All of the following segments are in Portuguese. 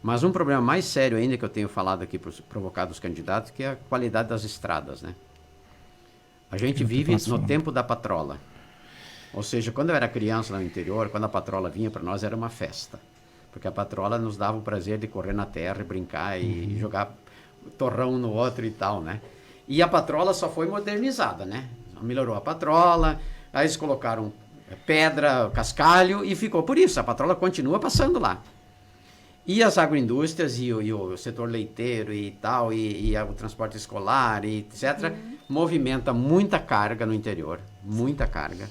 Mas um problema mais sério ainda que eu tenho falado aqui, provocado os candidatos, que é a qualidade das estradas, né? A gente vive no tempo da patrola. Ou seja, quando eu era criança lá no interior, quando a patrola vinha para nós, era uma festa. Porque a patrola nos dava o prazer de correr na terra e brincar e jogar torrão um no outro e tal, né? E a patrola só foi modernizada, né? Melhorou a patrola, aí eles colocaram pedra, cascalho e ficou por isso. A patrola continua passando lá. E as agroindústrias e o setor leiteiro e tal, e o transporte escolar, e etc., movimenta muita carga no interior, muita carga.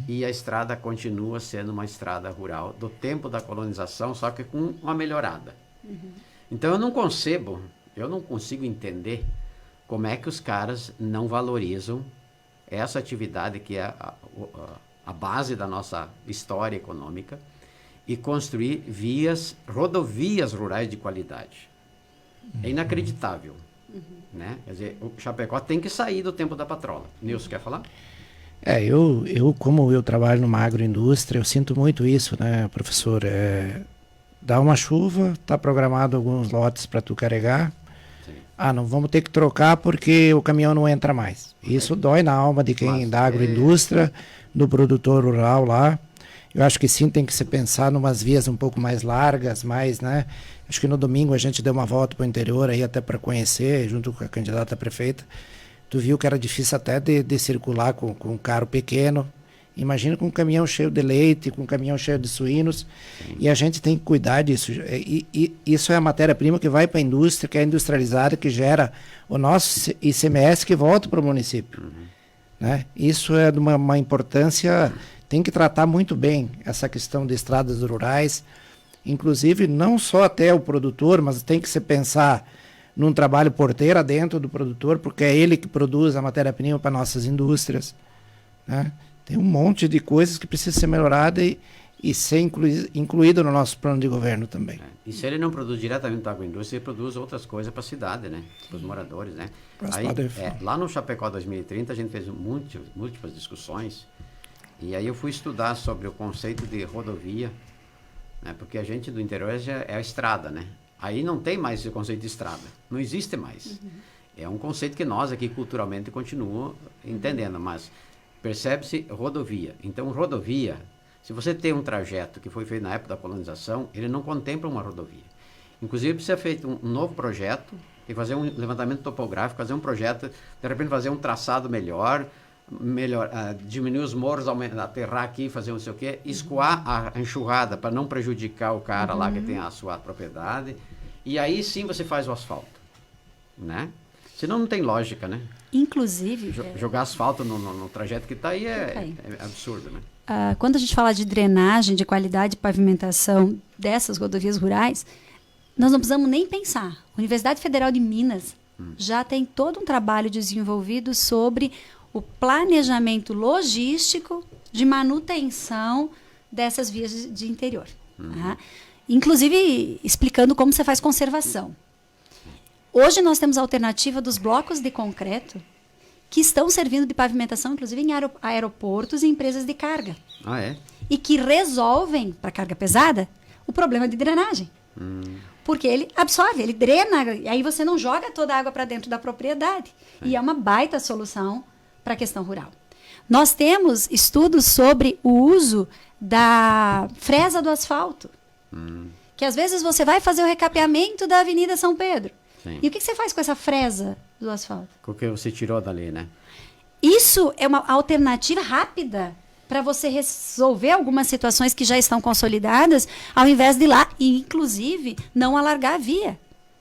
E a estrada continua sendo uma estrada rural do tempo da colonização, só que com uma melhorada. Então eu não consigo entender como é que os caras não valorizam essa atividade que é a base da nossa história econômica, e construir rodovias rurais de qualidade. É inacreditável. Né? Quer dizer, o Chapecó tem que sair do tempo da patrola. Nilson, quer falar? Como eu trabalho numa agroindústria, eu sinto muito isso, né, professor? Dá uma chuva, está programado alguns lotes para tu carregar. Sim. Não vamos ter que trocar porque o caminhão não entra mais. Isso dói na alma de quem da agroindústria, do produtor rural lá. Eu acho que sim, tem que se pensar em umas vias um pouco mais largas, né? Acho que no domingo a gente deu uma volta para o interior aí até para conhecer, junto com a candidata a prefeita. Tu viu que era difícil até de circular com um carro pequeno. Imagina com um caminhão cheio de leite, com um caminhão cheio de suínos. Sim. E a gente tem que cuidar disso. E isso é a matéria-prima que vai para a indústria, que é industrializada, que gera o nosso ICMS que volta para o município. Né? Isso é de uma importância... Tem que tratar muito bem essa questão de estradas rurais, inclusive não só até o produtor, mas tem que se pensar num trabalho porteira dentro do produtor, porque é ele que produz a matéria-prima para nossas indústrias. Né? Tem um monte de coisas que precisam ser melhoradas e ser incluído no nosso plano de governo também. E se ele não produz diretamente para a agroindústria, ele produz outras coisas para a cidade, né? Para os moradores, né? Aí, lá no Chapecó 2030, a gente fez múltiplas discussões. E aí eu fui estudar sobre o conceito de rodovia, né? Porque a gente do interior é a estrada, né? Aí não tem mais esse conceito de estrada, não existe mais. É um conceito que nós aqui culturalmente continuamos entendendo, mas percebe-se rodovia. Então rodovia, se você tem um trajeto que foi feito na época da colonização, ele não contempla uma rodovia. Inclusive precisa ser feito um novo projeto, e fazer um levantamento topográfico, fazer um projeto, de repente fazer um traçado melhor, diminuir os morros, aterrar aqui, fazer não sei o quê, escoar a enxurrada para não prejudicar o cara lá que tem a sua propriedade, e aí sim você faz o asfalto, né? Senão não tem lógica, né? Inclusive... Jogar asfalto no trajeto que está aí é absurdo, né? Quando a gente fala de drenagem, de qualidade de pavimentação dessas rodovias rurais, nós não precisamos nem pensar. A Universidade Federal de Minas já tem todo um trabalho desenvolvido sobre o planejamento logístico de manutenção dessas vias de interior. Tá? Inclusive, explicando como você faz conservação. Hoje nós temos a alternativa dos blocos de concreto que estão servindo de pavimentação, inclusive em aeroportos e empresas de carga. E que resolvem, para carga pesada, o problema de drenagem. Porque ele absorve, ele drena, e aí você não joga toda a água para dentro da propriedade. E é uma baita solução para a questão rural. Nós temos estudos sobre o uso da fresa do asfalto. Que às vezes você vai fazer o recapeamento da Avenida São Pedro. Sim. E o que você faz com essa fresa do asfalto? O que você tirou dali, né? Isso é uma alternativa rápida para você resolver algumas situações que já estão consolidadas, ao invés de ir lá e, inclusive, não alargar a via.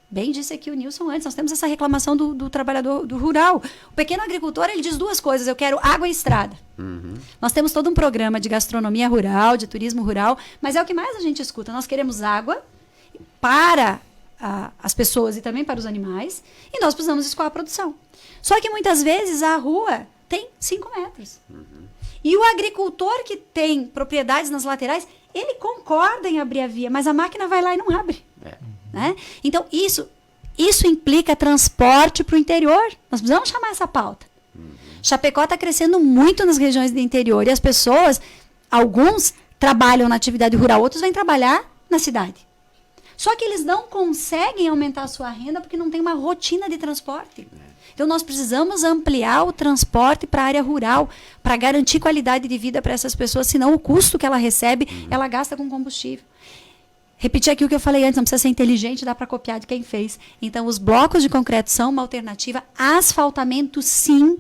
Bem disse aqui o Nilson antes, nós temos essa reclamação do trabalhador do rural. O pequeno agricultor, ele diz duas coisas: eu quero água e estrada. Nós temos todo um programa de gastronomia rural, de turismo rural, mas é o que mais a gente escuta. Nós queremos água para as pessoas e também para os animais, e nós precisamos escoar a produção. Só que muitas vezes a rua tem 5 metros. E o agricultor que tem propriedades nas laterais, ele concorda em abrir a via, mas a máquina vai lá e não abre. Né? Então, isso implica transporte para o interior. Nós precisamos chamar essa pauta. Chapecó está crescendo muito nas regiões do interior, e as pessoas, alguns trabalham na atividade rural, outros vêm trabalhar na cidade. Só que eles não conseguem aumentar a sua renda porque não tem uma rotina de transporte. Então, nós precisamos ampliar o transporte para a área rural, para garantir qualidade de vida para essas pessoas, senão o custo que ela recebe, ela gasta com combustível. Repetir aqui o que eu falei antes, não precisa ser inteligente, dá para copiar de quem fez. Então, os blocos de concreto são uma alternativa, asfaltamento sim,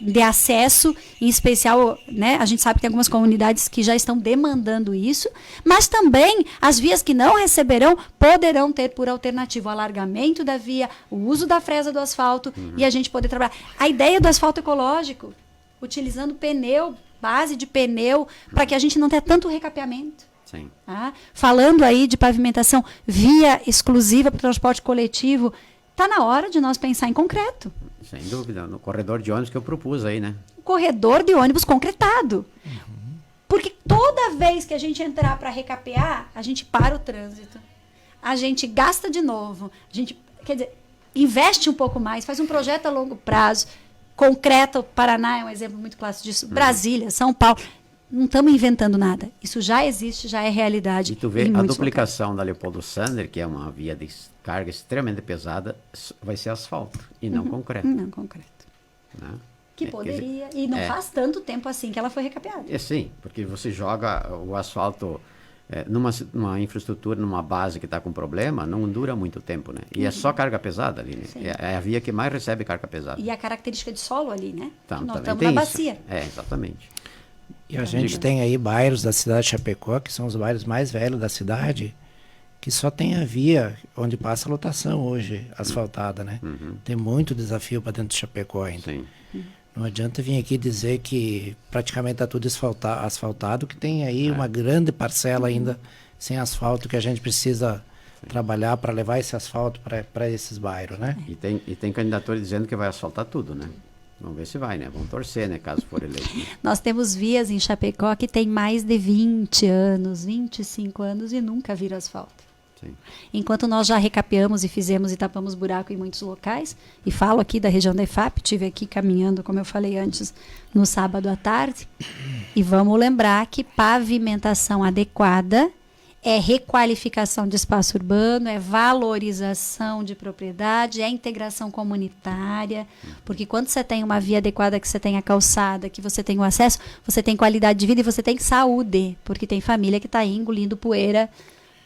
de acesso, em especial, né, a gente sabe que tem algumas comunidades que já estão demandando isso, mas também as vias que não receberão poderão ter por alternativa o alargamento da via, o uso da fresa do asfalto e a gente poder trabalhar. A ideia do asfalto ecológico, utilizando pneu, base de pneu, para que a gente não tenha tanto recapeamento. Sim. Tá? Falando aí de pavimentação, via exclusiva para o transporte coletivo, está na hora de nós pensar em concreto. Sem dúvida, no corredor de ônibus que eu propus aí, né? O corredor de ônibus concretado. Porque toda vez que a gente entrar para recapear, a gente para o trânsito. A gente gasta de novo. A gente, quer dizer, investe um pouco mais, faz um projeto a longo prazo. Concreto, o Paraná é um exemplo muito clássico disso. Brasília, São Paulo. Não estamos inventando nada. Isso já existe, já é realidade. E tu vê a duplicação da Leopoldo Sander, que é uma via de carga extremamente pesada, vai ser asfalto e não concreto. Não concreto. Né? Que poderia, e não faz tanto tempo assim que ela foi recapeada. Sim, porque você joga o asfalto numa infraestrutura, numa base que está com problema, não dura muito tempo, né? E é só carga pesada ali, né? É a via que mais recebe carga pesada. E a característica de solo ali, né? Então, nós estamos na bacia. Exatamente. E a gente tem aí bairros da cidade de Chapecó, que são os bairros mais velhos da cidade, que só tem a via onde passa a lotação hoje, asfaltada, né? Tem muito desafio para dentro de Chapecó ainda. Sim. Não adianta vir aqui dizer que praticamente está tudo asfaltado, que tem aí uma grande parcela ainda sem asfalto que a gente precisa trabalhar para levar esse asfalto para esses bairros, né? E tem candidatura dizendo que vai asfaltar tudo, né? Vamos ver se vai, né? Vamos torcer, né? Caso for eleito. Né? Nós temos vias em Chapecó que tem mais de 20 anos, 25 anos e nunca viram asfalto. Sim. Enquanto nós já recapeamos e fizemos e tapamos buraco em muitos locais, e falo aqui da região da EFAP, estive aqui caminhando, como eu falei antes, no sábado à tarde, e vamos lembrar que pavimentação adequada é requalificação de espaço urbano, é valorização de propriedade, é integração comunitária, porque quando você tem uma via adequada, que você tem a calçada, que você tem o acesso, você tem qualidade de vida e você tem saúde, porque tem família que está aí engolindo poeira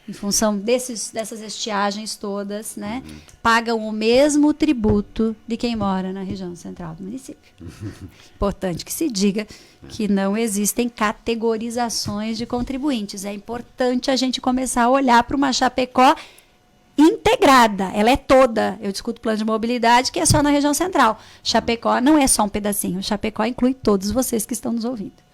em função dessas estiagens todas, né? Pagam o mesmo tributo de quem mora na região central do município. Importante que se diga que não existem categorizações de contribuintes. É importante a gente começar a olhar para uma Chapecó integrada. Ela é toda. Eu discuto plano de mobilidade, que é só na região central. Chapecó não é só um pedacinho. Chapecó inclui todos vocês que estão nos ouvindo.